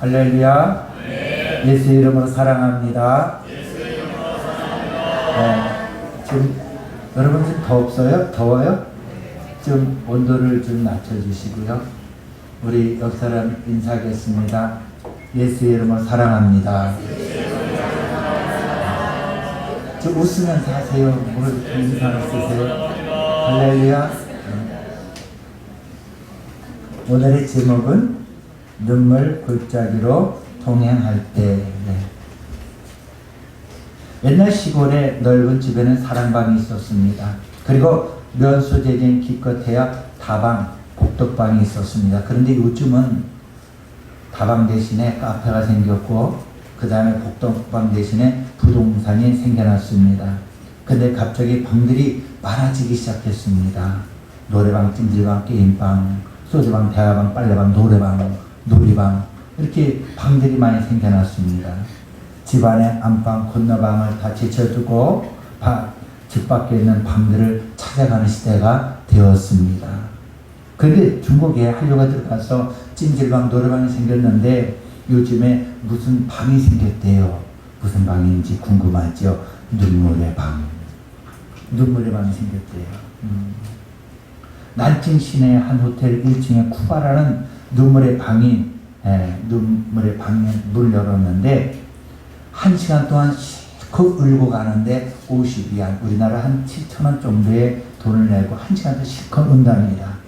할렐루야. 네. 예수 이름으로 사랑합니다. 지금 여러분 좀 덥어요? 더워요? 좀 온도를 좀 낮춰주시고요. 우리 옆 사람 인사하겠습니다. 예수 이름으로 사랑합니다. 좀 웃으면서 하세요. 뭘 인사를 쓰세요. 할렐루야. 오늘의 제목은 눈물 골짜기로 동행할 때. 옛날 시골에 넓은 집에는 사랑방이 있었습니다. 그리고 면소재진 기껏해야 다방, 복덕방이 있었습니다. 그런데 요즘은 다방 대신에 카페가 생겼고 그 다음에 복덕방 대신에 부동산이 생겨났습니다. 근데 갑자기 방들이 많아지기 시작했습니다. 노래방, 찜질방, 게임방, 소주방, 대화방, 빨래방, 노래방, 놀이방 이렇게 방들이 많이 생겨났습니다. 집안의 안방, 건너방을 다 제쳐두고 집 밖에 있는 방들을 찾아가는 시대가 되었습니다. 그런데 중국에 한류가 들어가서 찜질방, 노래방이 생겼는데 요즘에 무슨 방이 생겼대요. 무슨 방인지 궁금하죠? 눈물의 방. 눈물의 방이 생겼대요. 난징 시내 한 호텔 1층에 쿠바라는 눈물의 방에 문 열었는데 1시간 동안 실컷 울고 가는데 50위안, 우리나라 한 7,000원 정도의 돈을 내고 1시간 동안 실컷 운답니다.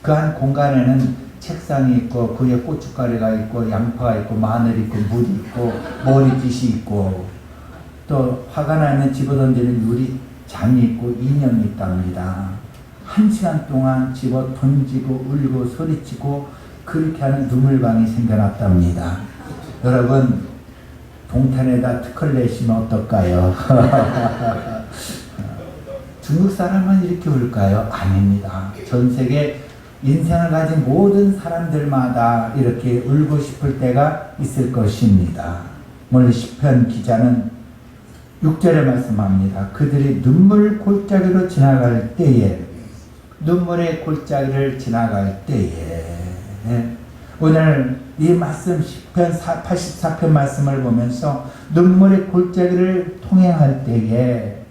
그 한 공간에는 책상이 있고 그 위에 고춧가루가 있고 양파가 있고 마늘이 있고 물이 있고 머리빗이 있고 또 화가 나면 집어던지는 유리잔이 있고 인형이 있답니다. 1시간 동안 집어 던지고 울고 소리치고 그렇게 하는 눈물방이 생겨났답니다. 여러분 동탄에다 특허를 내시면 어떨까요? 중국 사람만 이렇게 울까요? 아닙니다. 전 세계 인생을 가진 모든 사람들마다 이렇게 울고 싶을 때가 있을 것입니다. 오늘 시편 기자는 6절에 말씀합니다. 그들이 눈물 골짜기로 지나갈 때에, 눈물의 골짜기를 지나갈 때에, 오늘 이 말씀 시편 84편 말씀을 보면서 눈물의 골짜기를 통행할 때에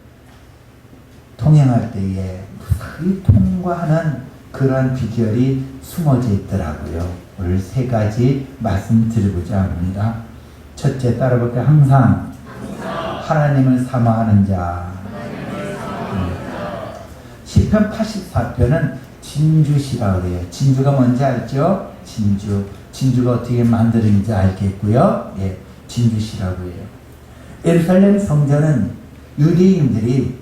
무사히 통과하는 그러한 비결이 숨어져 있더라고요. 오늘 3가지 말씀드리고자 합니다. 첫째, 따라볼게요. 항상 하나님을 사모하는 자. 시편 84편은 진주시라고 그래요. 진주가 뭔지 알죠? 진주가 어떻게 만드는지 알겠고요. 진주시라고 해요. 예루살렘 성전은 유대인들이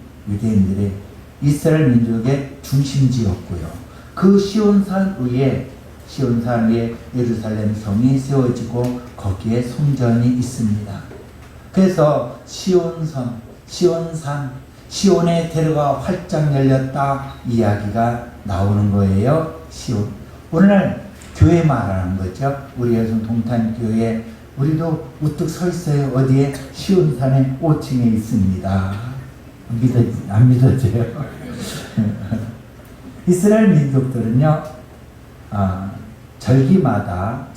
이스라엘 민족의 중심지였고요. 그 시온산 위에 예루살렘 성이 세워지고 거기에 성전이 있습니다. 그래서 시온의 대로가 활짝 열렸다 이야기가 나오는 거예요. 시온. 오늘날 교회 말하는 거죠. 우리 여성 동탄교회 우리도 우뚝 서 있어요. 어디에? 시온산의 5층에 있습니다. 안 믿어져요? 이스라엘 민족들은요, 절기마다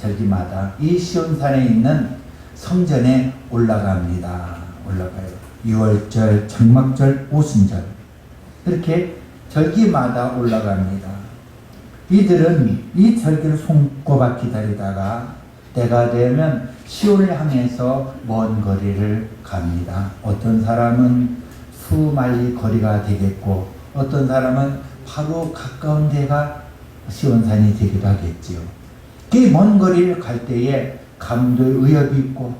이 시온산에 있는 성전에 올라가요. 6월절, 장막절, 오순절 이렇게 절기마다 올라갑니다. 이들은 이 절기를 손꼽아 기다리다가 때가 되면 시온을 향해서 먼 거리를 갑니다. 어떤 사람은 수마일 거리가 되겠고 어떤 사람은 바로 가까운 데가 시온산이 되기도 하겠지요. 그 먼 거리를 갈 때에 감도의 위협이 있고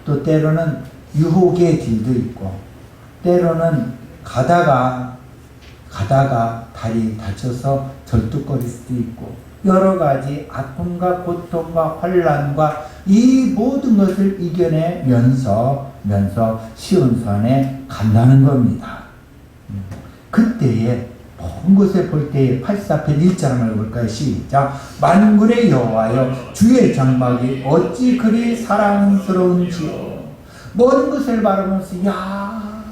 또 때로는 유혹의 길도 있고 때로는 가다가 다리 다쳐서 절뚝거릴 수도 있고 여러 가지 아픔과 고통과 환난과 이 모든 것을 이겨내면서 시온산에 간다는 겁니다. 그때에 먼 곳에 볼 때에 84편 1절 한번 볼까요? 시작. 만군의 여호와여 주의 장막이 어찌 그리 사랑스러운지요. 먼 곳을 바라보면서 야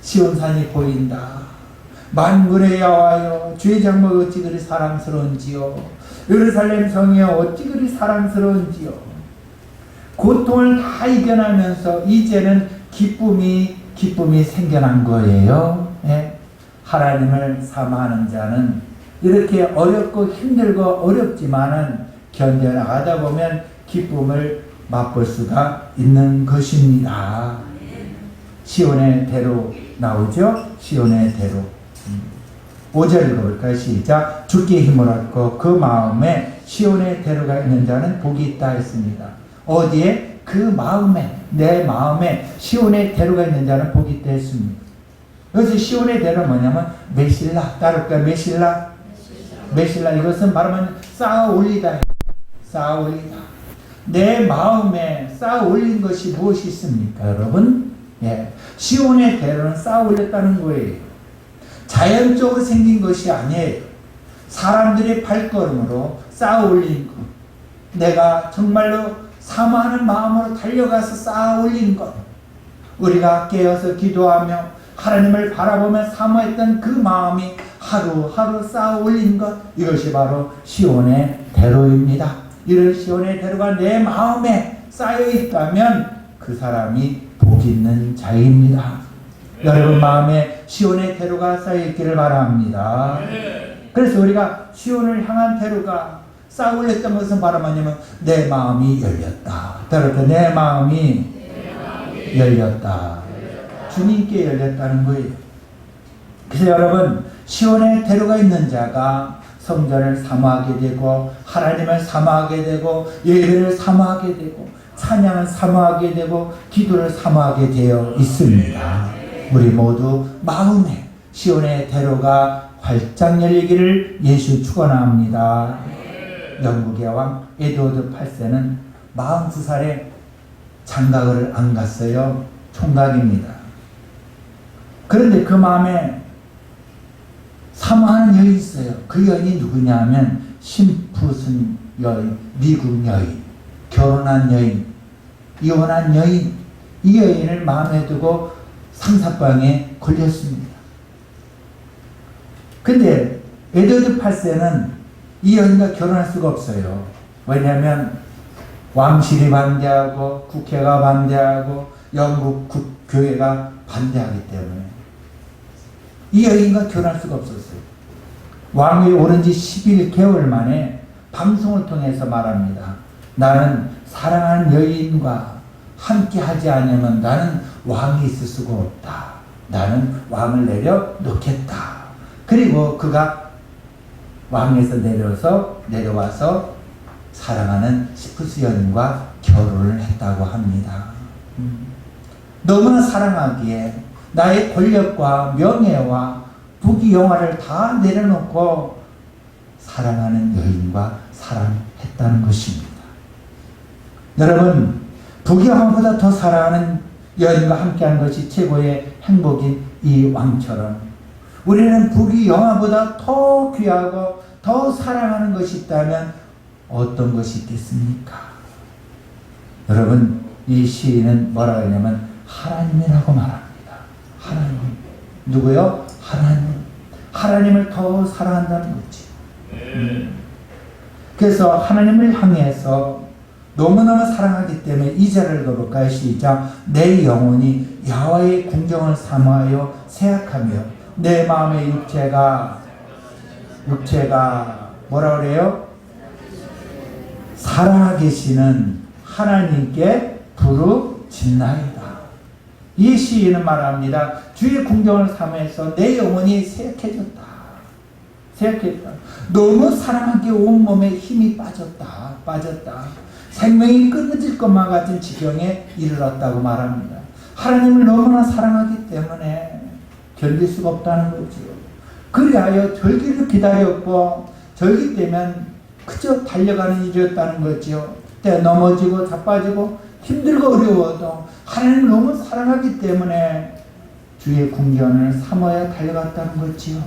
시온산이 보인다. 만군의 여호와여 주의 장막이 어찌 그리 사랑스러운지요. 예루살렘 성이여 어찌 그리 사랑스러운지요. 고통을 다 이겨나면서 이제는 기쁨이 생겨난 거예요. 예? 하나님을 사모하는 자는 이렇게 어렵고 힘들고 어렵지만은 견뎌나가다 보면 기쁨을 맛볼 수가 있는 것입니다. 시온의 대로 나오죠? 시온의 대로. 5절 읽어볼까요? 시작. 주께 힘을 얻고 그 마음에 시온의 대로가 있는 자는 복이 있다 했습니다. 어디에? 그 마음에, 내 마음에 시온의 대로가 있는 자는 복이 있다 했습니다. 여기서 시온의 대로는 뭐냐면 메실라, 따를까요? 메실라 이것은 말하면 쌓아 올리다. 내 마음에 쌓아 올린 것이 무엇이 있습니까, 여러분? 예. 시온의 대로는 쌓아 올렸다는 거예요. 자연적으로 생긴 것이 아니에요. 사람들의 발걸음으로 쌓아 올린 것. 내가 정말로 사모하는 마음으로 달려가서 쌓아 올린 것. 우리가 깨어서 기도하며 하나님을 바라보며 사모했던 그 마음이 하루하루 쌓아 올린 것. 이것이 바로 시온의 대로입니다. 이런 시온의 대로가 내 마음에 쌓여 있다면 그 사람이 복 있는 자입니다. 여러분 마음에 시온의 대로가 쌓여 있기를 바랍니다. 그래서 우리가 시온을 향한 대로가 쌓아 올렸던 것은 바로 뭐냐면 내 마음이 열렸다. 따라서 내 마음이 열렸다. 주님께 열렸다는 거예요. 그래서 여러분 시온의 대로가 있는 자가 성전을 사모하게 되고 하나님을 사모하게 되고 예배를 사모하게 되고 찬양을 사모하게 되고 기도를 사모하게 되어 있습니다. 우리 모두 마음에 시온의 대로가 활짝 열리기를 예수 축원합니다. 영국의 왕 에드워드 8세는 42살에 장가를 안 갔어요. 총각입니다. 그런데 그 마음에 사모하는 여인이 있어요. 그 여인이 누구냐 하면 심푸슨 여인, 미국 여인, 결혼한 여인, 이혼한 여인, 이 여인을 마음에 두고 상사방에 걸렸습니다. 근데 에드워드 8세는 이 여인과 결혼할 수가 없어요. 왜냐하면 왕실이 반대하고 국회가 반대하고 영국 교회가 반대하기 때문에 이 여인과 결혼할 수가 없었어요. 왕위에 오른 지 11개월 만에 방송을 통해서 말합니다. 나는 사랑하는 여인과 함께 하지 않으면 나는 왕이 있을 수가 없다. 나는 왕을 내려놓겠다. 그리고 그가 왕에서 내려와서 사랑하는 시푸스 여인과 결혼을 했다고 합니다. 너무나 사랑하기에 나의 권력과 명예와 부귀영화를 다 내려놓고 사랑하는 여인과 사랑했다는 것입니다. 여러분, 부귀영화보다 더 사랑하는 여인과 함께하는 것이 최고의 행복인 이 왕처럼 우리는 부귀영화보다 더 귀하고 더 사랑하는 것이 있다면 어떤 것이 있겠습니까? 여러분, 이 시인은 뭐라고 하냐면 하나님이라고 말합니다. 하나님. 누구요? 하나님. 하나님을 더 사랑한다는 거지. 그래서 하나님을 향해서 너무너무 사랑하기 때문에 이 절을 읽어볼까요? 시작. 내 영혼이 여호와의 궁정을 사모하여 생각하며 내 마음의 육체가 뭐라 그래요? 살아계시는 하나님께 부르짖나이다. 이 시인은 말합니다. 주의 궁정을 사모해서 내 영혼이 새약해졌다. 너무 사랑하기에 온몸에 힘이 빠졌다. 생명이 끊어질 것만 같은 지경에 이르렀다고 말합니다. 하나님을 너무나 사랑하기 때문에 견딜 수가 없다는 거죠. 그리하여 절기를 기다렸고 절기 때면 그저 달려가는 일이었다는 거죠. 때 넘어지고 자빠지고 힘들고 어려워도 하나님을 너무 사랑하기 때문에 주의 궁전을 사모하여 달려갔다는 거지요.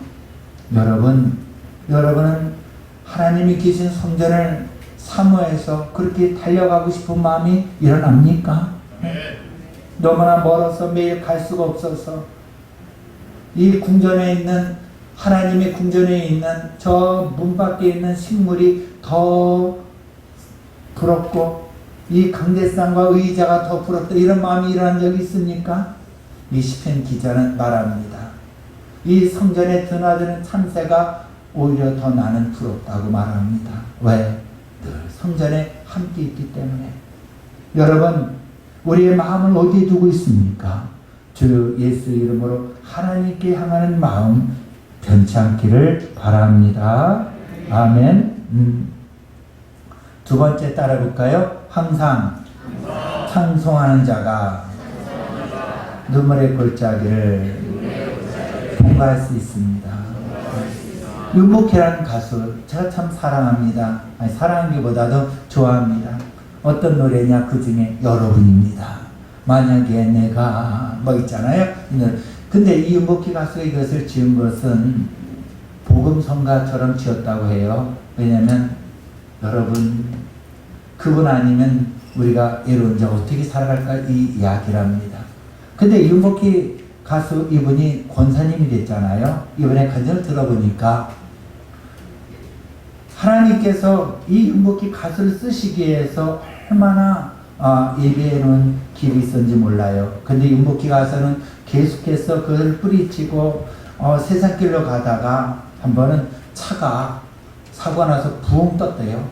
여러분은 하나님이 계신 성전을 사모해서 그렇게 달려가고 싶은 마음이 일어납니까? 너무나 멀어서 매일 갈 수가 없어서 이 궁전에 있는 하나님의 궁전에 있는 저 문 밖에 있는 식물이 더 부럽고 이 강대상과 의자가 더 부럽다 이런 마음이 일어난 적이 있습니까? 이 시편 기자는 말합니다. 이 성전에 드나드는 참새가 오히려 더 나는 부럽다고 말합니다. 왜? 늘 성전에 함께 있기 때문에. 여러분, 우리의 마음을 어디에 두고 있습니까? 주 예수 이름으로 하나님께 향하는 마음 변치 않기를 바랍니다. 아멘. 두 번째 따라 볼까요? 항상 찬송하는 자가 눈물의 골짜기를 통과할 수 있습니다. 윤복희라는 가수 제가 참 사랑합니다. 아니, 사랑하기보다도 좋아합니다. 어떤 노래냐? 그 중에 여러분입니다. 만약에 내가 뭐 있잖아요. 근데 이 윤복희 가수가 이것을 지은 것은 복음성가처럼 지었다고 해요. 왜냐하면 여러분, 그분 아니면 우리가 예로 이제 어떻게 살아갈까 이 이야기랍니다. 근데 윤복희 가수 이분이 권사님이 됐잖아요. 이번에 간증을 들어보니까 하나님께서 이 윤복희 가수를 쓰시기 위해서 얼마나 예배에는 길이 있었는지 몰라요. 근데 윤복희 가수는 계속해서 그걸 뿌리치고 세상길로 가다가 한 번은 차가 사고 나서 부엉 떴대요.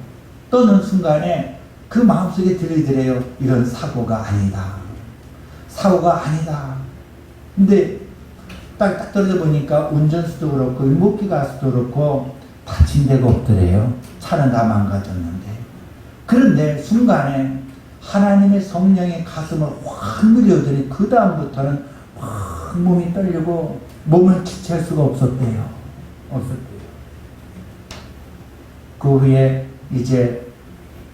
떠는 순간에 그 마음속에 들리더래요. 이런 사고가 아니다. 사고가 아니다. 근데 딱 떨어져 보니까 운전수도 그렇고 윤복희 가수도 그렇고 다친 데가 없더래요. 차는 다 망가졌는데. 그런데 순간에 하나님의 성령의 가슴을 확 누려오더니 그 다음부터는 확 몸이 떨리고 몸을 지체할 수가 없었대요. 그 후에 이제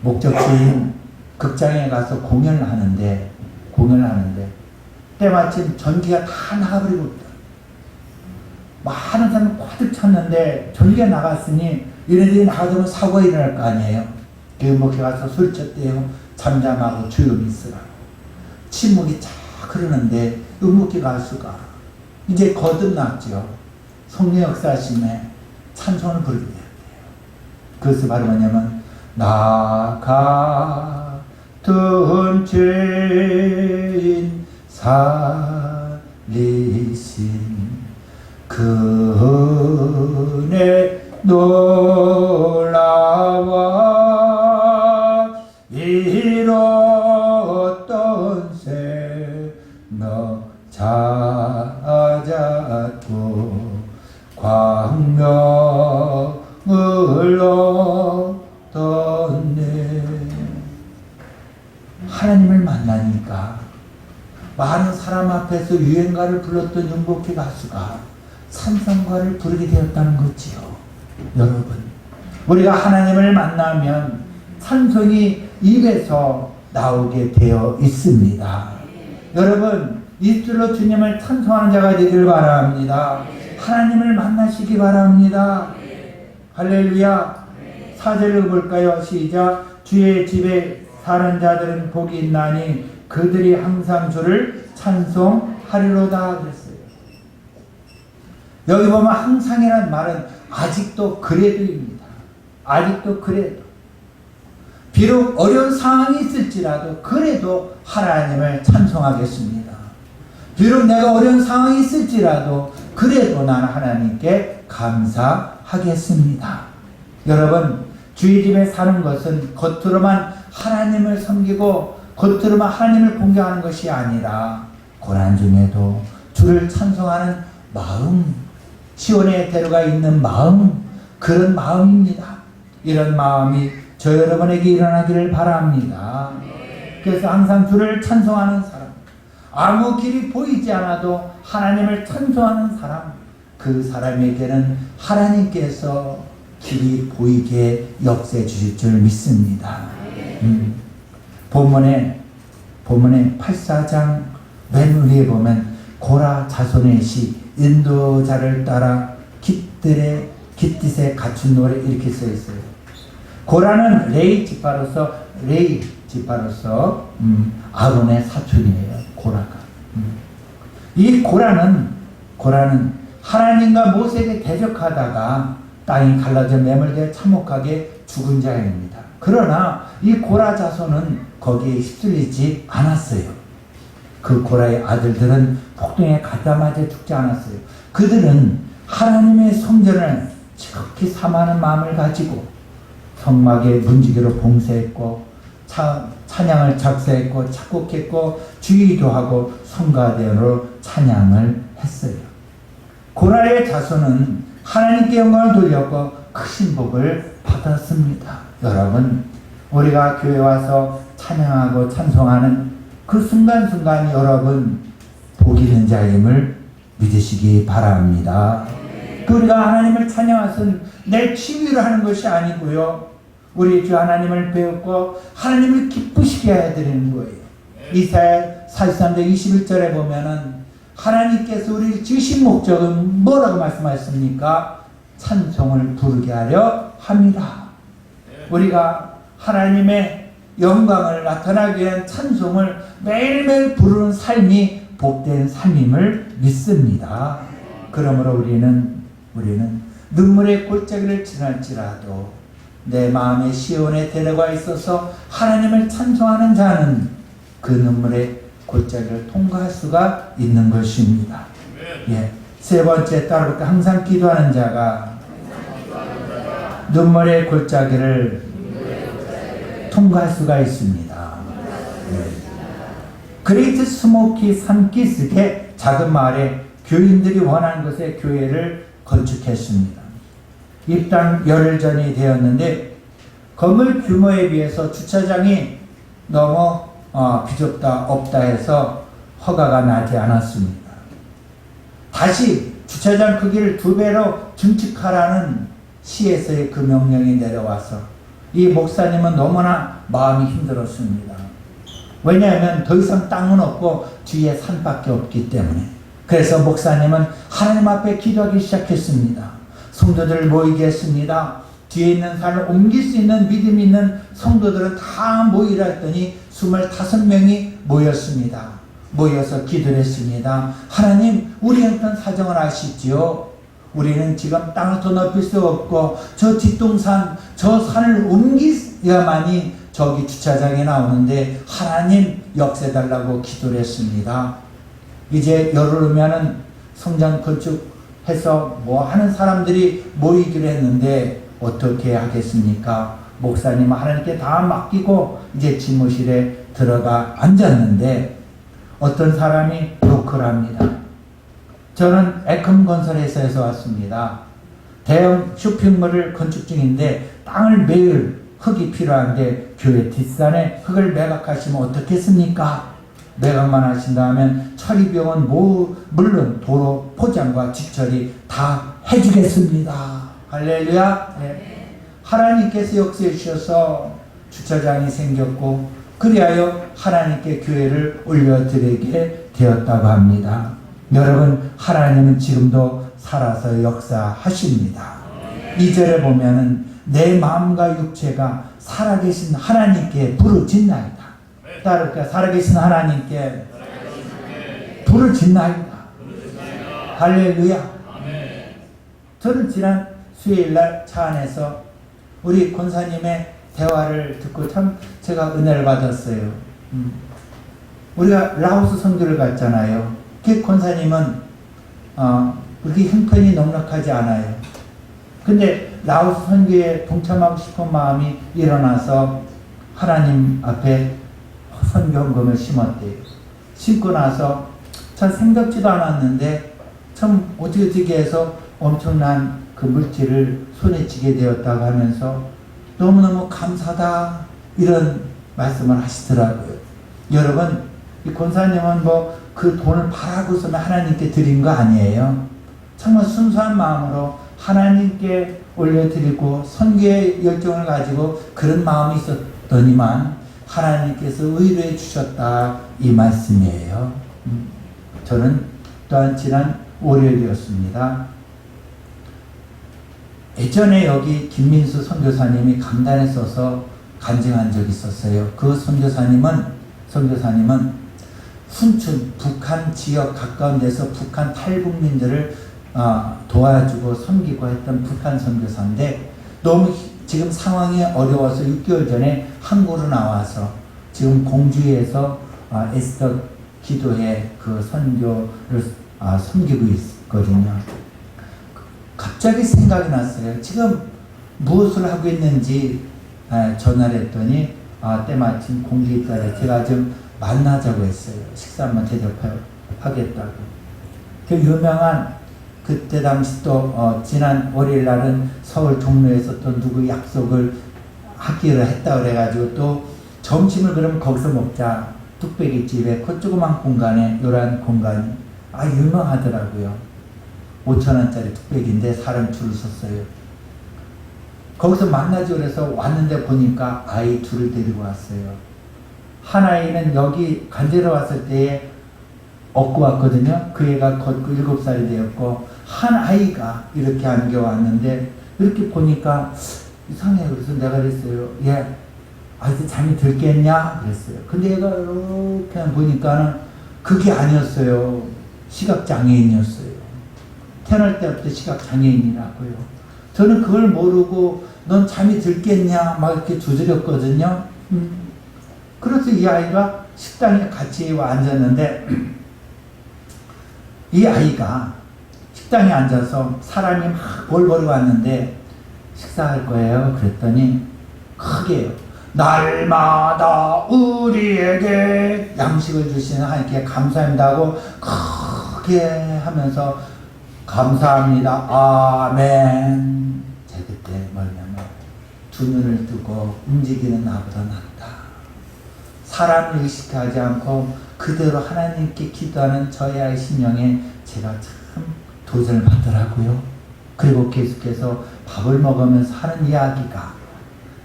목적지인 극장에 가서 공연을 하는데 때마침 전기가 다 나가버리고 있다. 많은 사람이 꽉 찼는데 전기가 나갔으니 얘네들이 나가면 사고가 일어날 거 아니에요. 그 목에 가서 소리쳤대요. 잠잠하고 조용히 있으라고. 침묵이 쫙 흐르는데 음목기 가수가 이제 거듭났죠. 성령 역사심에 찬송을 부르게 돼요. 그것이 바로 뭐냐면 나 같은 죄인 살리신 그 은혜 놀라워 잃었던 생명 찾았고 광명을 얻었네. 하나님을 만나니까 많은 사람 앞에서 유행가를 불렀던 윤복희 가수가 찬송가를 부르게 되었다는 거지요. 여러분, 우리가 하나님을 만나면 찬송이 입에서 나오게 되어 있습니다. 여러분, 입술로 주님을 찬송하는 자가 되길 바랍니다. 하나님을 만나시기 바랍니다. 할렐루야. 4절 읽어볼까요? 시작. 주의 집에 사는 자들은 복이 있나니 그들이 항상 주를 찬송하리로다 그랬어요. 여기 보면 항상이라는 말은 아직도 그래도입니다. 아직도 그래도. 비록 어려운 상황이 있을지라도 그래도 하나님을 찬송하겠습니다. 비록 내가 어려운 상황이 있을지라도 그래도 나는 하나님께 감사하겠습니다. 여러분, 주의 집에 사는 것은 겉으로만 하나님을 섬기고 겉으로만 하나님을 공경하는 것이 아니라 고난 중에도 주를 찬송하는 마음, 시온에 데려가 있는 마음, 그런 마음입니다. 이런 마음이 저 여러분에게 일어나기를 바랍니다. 그래서 항상 주를 찬송하는 사람, 아무 길이 보이지 않아도 하나님을 찬송하는 사람, 그 사람에게는 하나님께서 길이 보이게 역사해 주실 줄 믿습니다. 본문에 84장 맨 위에 보면 고라 자손의 시 인도자를 따라 깃딧에 갖춘 노래 이렇게 써 있어요. 고라는 레이 지파로서 아론의 사촌이에요. 고라가. 이 고라는 하나님과 모세에게 대적하다가 땅이 갈라져 매몰되어 참혹하게 죽은 자입니다. 그러나 이 고라 자손은 거기에 휩쓸리지 않았어요. 그 고라의 아들들은 폭동에 가자마자 죽지 않았어요. 그들은 하나님의 성전을 지극히 사모하는 마음을 가지고 성막의 문지기로 봉사했고 찬양을 작사했고 작곡했고 주의도하고 성가대로 찬양을 했어요. 고라의 자손은 하나님께 영광을 돌렸고 크신 복을 받았습니다. 여러분, 우리가 교회 와서 찬양하고 찬송하는 그 순간순간 여러분 복 있는 자임을 믿으시기 바랍니다. 우리가 하나님을 찬양하는 것은 내 취미로 하는 것이 아니고요. 우리 주 하나님을 배웠고 하나님을 기쁘시게 해드리는 거예요. 이사야 43장 21절에 보면은 하나님께서 우리를 지으신 목적은 뭐라고 말씀하셨습니까? 찬송을 부르게 하려 합니다. 우리가 하나님의 영광을 나타나기 위한 찬송을 매일매일 부르는 삶이 복된 삶임을 믿습니다. 그러므로 우리는 눈물의 골짜기를 지날지라도 내 마음의 시온에 데려가 있어서 하나님을 찬송하는 자는 그 눈물의 골짜기를 통과할 수가 있는 것입니다. 예. 세 번째, 따라볼까? 항상 기도하는 자가 눈물의 골짜기를 통과할 수가 있습니다. 예. 그레이트 스모키 산키스의 작은 마을에 교인들이 원하는 곳에 교회를 건축했습니다. 입당 열흘 전이 되었는데 건물 규모에 비해서 주차장이 너무 비좁다 없다 해서 허가가 나지 않았습니다. 다시 주차장 크기를 2배로 증축하라는 시에서의 그 명령이 내려와서 이 목사님은 너무나 마음이 힘들었습니다. 왜냐하면 더 이상 땅은 없고 뒤에 산밖에 없기 때문에. 그래서 목사님은 하나님 앞에 기도하기 시작했습니다. 성도들을 모이게 했습니다. 뒤에 있는 산을 옮길 수 있는 믿음 있는 성도들은 다 모이라 했더니 25명이 모였습니다. 모여서 기도를 했습니다. 하나님, 우리 형편 사정을 아시지요? 우리는 지금 땅을 더 넓힐 수 없고 저 뒷동산, 저 산을 옮겨야만이 저기 주차장에 나오는데 하나님 역세달라고 기도를 했습니다. 이제 열흘 오면은 성장 건축해서 뭐 하는 사람들이 모이기로 했는데 어떻게 하겠습니까? 목사님 하나님께 다 맡기고 이제 집무실에 들어가 앉았는데 어떤 사람이 노크를 합니다. 저는 에컴건설회사에서 왔습니다. 대형 쇼핑몰을 건축 중인데 땅을 매일 흙이 필요한데 교회 뒷산에 흙을 매각하시면 어떻겠습니까? 매각만 하신다면 처리 비용은 물론 도로 포장과 직처리 다 해주겠습니다. 할렐루야. 네. 하나님께서 역사해 주셔서 주차장이 생겼고 그리하여 하나님께 교회를 올려드리게 되었다고 합니다. 여러분, 하나님은 지금도 살아서 역사하십니다. 2절에 보면은 내 마음과 육체가 살아계신 하나님께 부르짖나이다. 따를까? 살아계신 하나님께 부르짖나이다. 할렐루야. 저는 지난 수요일날 차 안에서 우리 권사님의 대화를 듣고 참 제가 은혜를 받았어요. 우리가 라오스 선교를 갔잖아요. 그 권사님은 그렇게 형편이 넉넉하지 않아요. 근데 라오스 선교에 동참하고 싶은 마음이 일어나서 하나님 앞에 선교헌금을 심었대요. 심고 나서 참 생각지도 않았는데 참 어떻게 해서 엄청난 그 물질을 손에 쥐게 되었다고 하면서 너무너무 감사하다 이런 말씀을 하시더라고요. 여러분, 이 권사님은 뭐 그 돈을 바라고서는 하나님께 드린 거 아니에요. 정말 순수한 마음으로 하나님께 올려드리고 선교의 열정을 가지고 그런 마음이 있었더니만 하나님께서 의뢰해 주셨다 이 말씀이에요. 저는 또한 지난 월요일이었습니다. 예전에 여기 김민수 선교사님이 강단에 서서 간증한 적이 있었어요. 그 선교사님은 순춘 북한 지역 가까운 데서 북한 탈북민들을 도와주고 섬기고 했던 북한 선교사인데 너무 지금 상황이 어려워서 6개월 전에 한국으로 나와서 지금 공주에서 에스더 기도회 그 선교를 섬기고 있거든요. 갑자기 생각이 났어요. 지금 무엇을 하고 있는지 전화를 했더니 때마침 공주 있다래 제가 좀 만나자고 했어요. 식사 한번 대접하겠다고. 그 유명한 그때 당시 또 지난 월요일 날은 서울 종로에서 또 누구 약속을 하기로 했다 그래가지고 또 점심을 그럼 거기서 먹자. 뚝배기 집에 그 조그만 공간에 요란 공간이 유명하더라고요. 5,000원짜리 뚝배기인데 사람 줄을 섰어요. 거기서 만나지 그래서 왔는데 보니까 아이 둘을 데리고 왔어요. 한 아이는 여기 간제로 왔을 때에 업고 왔거든요. 그 애가 곧 7살이 되었고 한 아이가 이렇게 안겨왔는데 이렇게 보니까 이상해요. 그래서 내가 그랬어요. 얘 아이들 잠이 들겠냐? 그랬어요. 근데 얘가 이렇게 보니까는 그게 아니었어요. 시각장애인이었어요. 태어날 때부터 시각장애인이라고요. 저는 그걸 모르고 넌 잠이 들겠냐? 막 이렇게 두드렸거든요. 그래서 이 아이가 식당에 같이 와 앉았는데 이 아이가 식당에 앉아서 사람이 막 볼보리 왔는데 식사할 거예요. 그랬더니 크게요. 날마다 우리에게 양식을 주시는 하나님께 감사합니다 하고 크게 하면서 감사합니다. 아멘. 제가 그때 뭐냐면 두 눈을 뜨고 움직이는 나보다 낫다. 사람을 의식하지 않고 그대로 하나님께 기도하는 저의 아이 심령에 제가 참 도전을 받더라고요. 그리고 계속해서 밥을 먹으면서 하는 이야기가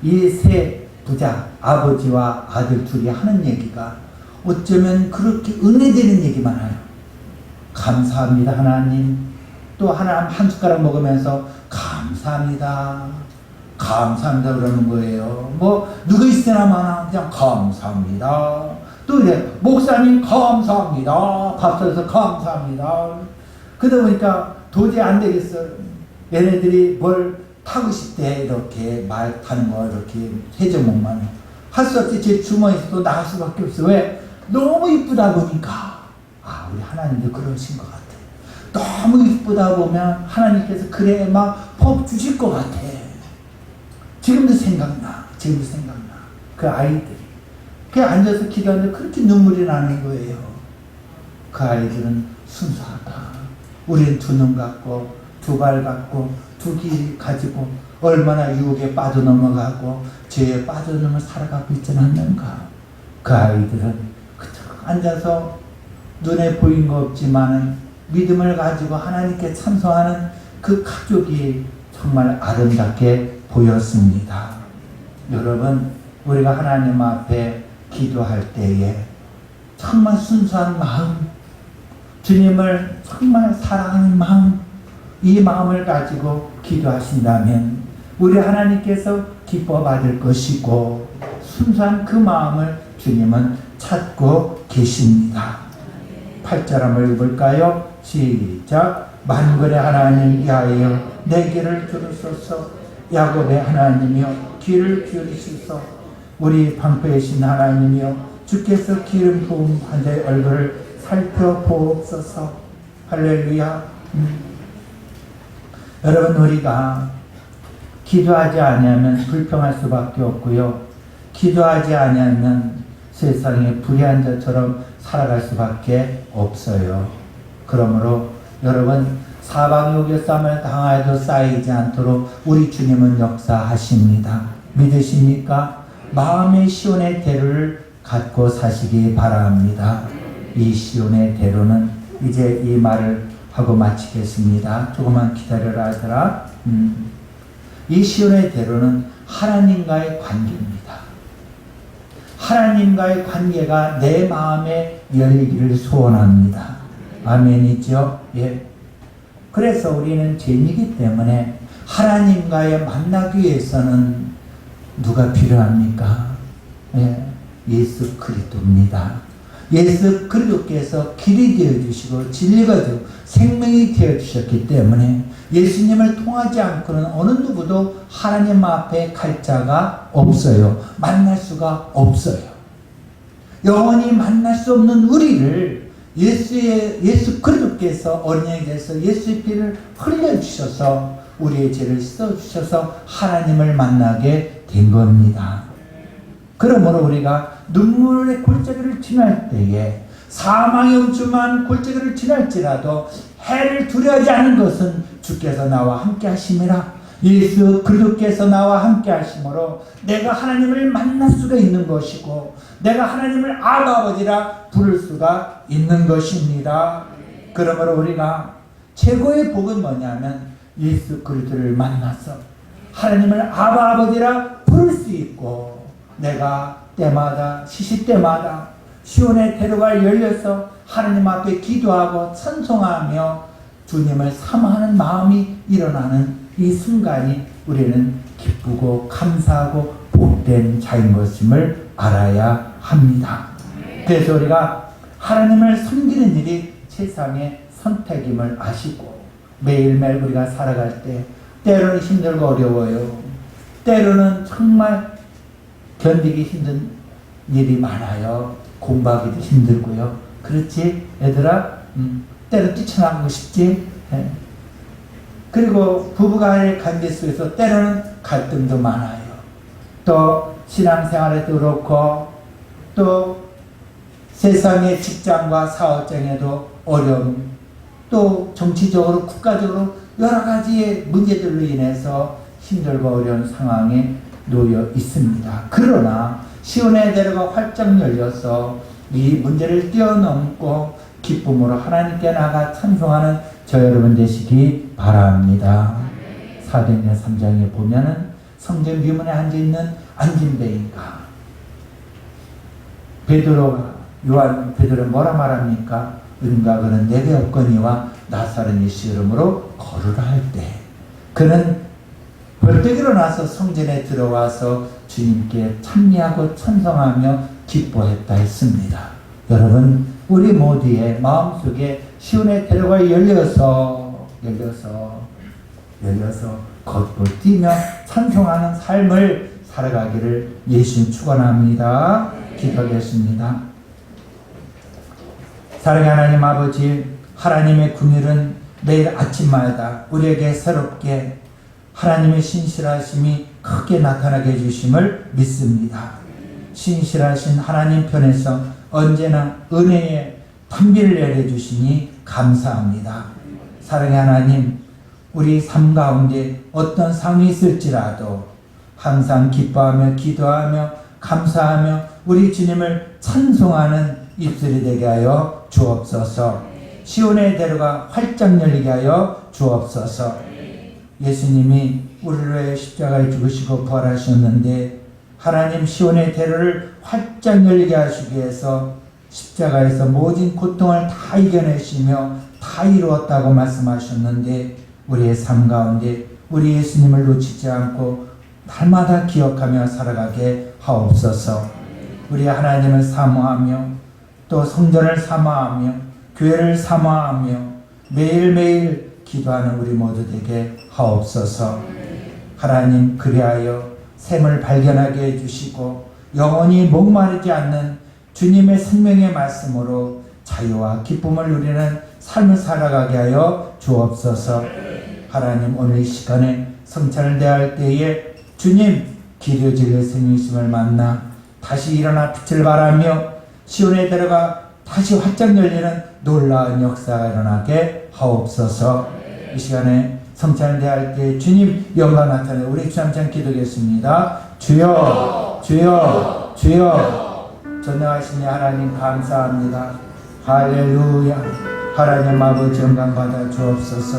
이 세 부자 아버지와 아들 둘이 하는 얘기가 어쩌면 그렇게 은혜되는 얘기만 해요. 감사합니다 하나님. 또 하나님 한 숟가락 먹으면서 감사합니다. 감사합니다 그러는 거예요. 뭐 누가 있으나 마나 그냥 감사합니다. 또 이래 목사님 감사합니다. 밥 사서 감사합니다. 그러다 보니까 도저히 안 되겠어요. 얘네들이 뭘 타고 싶대 이렇게 말 타는 거 이렇게 해줘먹만 할 수 없지. 제 주머니에서도 나갈 수밖에 없어. 왜? 너무 이쁘다 보니까 우리 하나님도 그러신 것 같아. 너무 이쁘다 보면 하나님께서 그래 막 법 주실 것 같아. 지금도 생각나. 그 아이들이 그냥 앉아서 기도하는데 그렇게 눈물이 나는 거예요. 그 아이들은 순수하다. 우리는 두 눈 갖고 두 발 갖고 두 귀 가지고 얼마나 유혹에 빠져넘어가고 죄에 빠져넘어 살아가고 있지 않는가. 그 아이들은 그저 앉아서 눈에 보인 거 없지만 믿음을 가지고 하나님께 참소하는 그 가족이 정말 아름답게 보였습니다. 여러분, 우리가 하나님 앞에 기도할 때에 정말 순수한 마음, 주님을 정말 사랑하는 마음, 이 마음을 가지고 기도하신다면 우리 하나님께서 기뻐 받을 것이고 순수한 그 마음을 주님은 찾고 계십니다. 8절 한번 읽어볼까요? 시작. 만군의 하나님 위하여 내 귀를 들으소서. 야곱의 하나님이여 귀를 기울이소서. 우리 방패이신 하나님이여 주께서 기름 부은 환자의 얼굴을 살펴보옵소서. 할렐루야. 여러분, 우리가 기도하지 않으면 불평할 수밖에 없고요. 기도하지 않으면 세상에 불의한 자처럼 살아갈 수밖에 없어요. 그러므로 여러분, 사방의 싸움을 당하여도 쌓이지 않도록 우리 주님은 역사하십니다. 믿으십니까? 마음의 시온의 대로를 갖고 사시기 바랍니다. 이 시온의 대로는 이제 이 말을 하고 마치겠습니다. 조금만 기다려라 하더라. 이 시온의 대로는 하나님과의 관계입니다. 하나님과의 관계가 내 마음에 열리기를 소원합니다. 아멘이죠? 예. 그래서 우리는 죄인이기 때문에 하나님과의 만나기 위해서는 누가 필요합니까? 예. 예수 그리스도입니다. 예수 그리스도께서 길이 되어주시고 진리가 되고 생명이 되어주셨기 때문에 예수님을 통하지 않고는 어느 누구도 하나님 앞에 갈 자가 없어요. 만날 수가 없어요. 영원히 만날 수 없는 우리를 예수 그리스도께서 어린양에서 예수의 피를 흘려주셔서 우리의 죄를 씻어주셔서 하나님을 만나게 된 겁니다. 그러므로 우리가 눈물의 골짜기를 지날 때에 사망의 음침한 골짜기를 지날지라도 해를 두려워하지 않은 것은 주께서 나와 함께 하심이라. 예수 그리스도께서 나와 함께 하심으로 내가 하나님을 만날 수가 있는 것이고 내가 하나님을 아버지라 부를 수가 있는 것입니다. 그러므로 우리가 최고의 복은 뭐냐면 예수 그리스도를 만나서 하나님을 아버지라 부를 수 있고 내가 때마다 시시때마다 시온의 대로가 열려서 하나님 앞에 기도하고 찬송하며 주님을 사모하는 마음이 일어나는 이 순간이 우리는 기쁘고 감사하고 복된 자인 것임을 알아야 합니다. 그래서 우리가 하나님을 섬기는 일이 세상의 선택임을 아시고 매일매일 우리가 살아갈 때 때로는 힘들고 어려워요. 때로는 정말 견디기 힘든 일이 많아요. 공부하기도 힘들고요. 그렇지 얘들아? 때로 뛰쳐나가고 싶지? 네. 그리고 부부간의 관계 속에서 때로는 갈등도 많아요. 또 신앙생활에도 그렇고 또 세상의 직장과 사업장에도 어려움, 또 정치적으로 국가적으로 여러 가지의 문제들로 인해서 힘들고 어려운 상황에 놓여 있습니다. 그러나 시온의 대로가 활짝 열려서 이 문제를 뛰어넘고 기쁨으로 하나님께 나가 찬송하는 저 여러분 되시기 바랍니다. 사도행전 3장에 보면은 성전 묘문에 앉아있는 안진뱅이가 베드로 뭐라 말합니까? 은과 그는 내게 없거니와 나사렛 예수 이름으로 거르라 할 때 그는 벌떡 일어나서 성전에 들어와서 주님께 찬미하고 찬송하며 기뻐했다 했습니다. 여러분 우리 모두의 마음속에 시온의 대로가 열려서 걷고 뛰며 찬송하는 삶을 살아가기를 예수님 축원합니다. 기도하겠습니다. 사랑의 하나님 아버지, 하나님의 긍휼은 매일 아침마다 우리에게 새롭게 하나님의 신실하심이 크게 나타나게 해주심을 믿습니다. 신실하신 하나님 편에서 언제나 은혜의 판비를 내려주시니 감사합니다. 사랑의 하나님, 우리 삶 가운데 어떤 상황이 있을지라도 항상 기뻐하며 기도하며 감사하며 우리 주님을 찬송하는 입술이 되게 하여 주옵소서. 시온의 대로가 활짝 열리게 하여 주옵소서. 예수님이 우리를 위해 십자가에 죽으시고 부활하셨는데 하나님 시온의 대로를 활짝 열리게 하시기 위해서 십자가에서 모든 고통을 다 이겨내시며 다 이루었다고 말씀하셨는데 우리의 삶 가운데 우리 예수님을 놓치지 않고 날마다 기억하며 살아가게 하옵소서. 우리 하나님을 사모하며 또 성전을 사모하며 교회를 사모하며 매일매일 기도하는 우리 모두 되게 하옵소서. 하나님 그리하여 샘을 발견하게 해주시고 영원히 목마르지 않는 주님의 생명의 말씀으로 자유와 기쁨을 누리는 삶을 살아가게 하여 주옵소서. 하나님 오늘 이 시간에 성찬을 대할 때에 주님 기려질 생명심을 만나 다시 일어나 빛을 발하며 시온에 들어가 다시 활짝 열리는 놀라운 역사가 일어나게 하옵소서. 이 시간에 성찬을 대할 때 주님 영광 나타내 우리 주 함께 기도하겠습니다. 주여 주여 주여. 전능하신 하나님 감사합니다. 할렐루야. 하나님 아버지 영광 받아 주옵소서.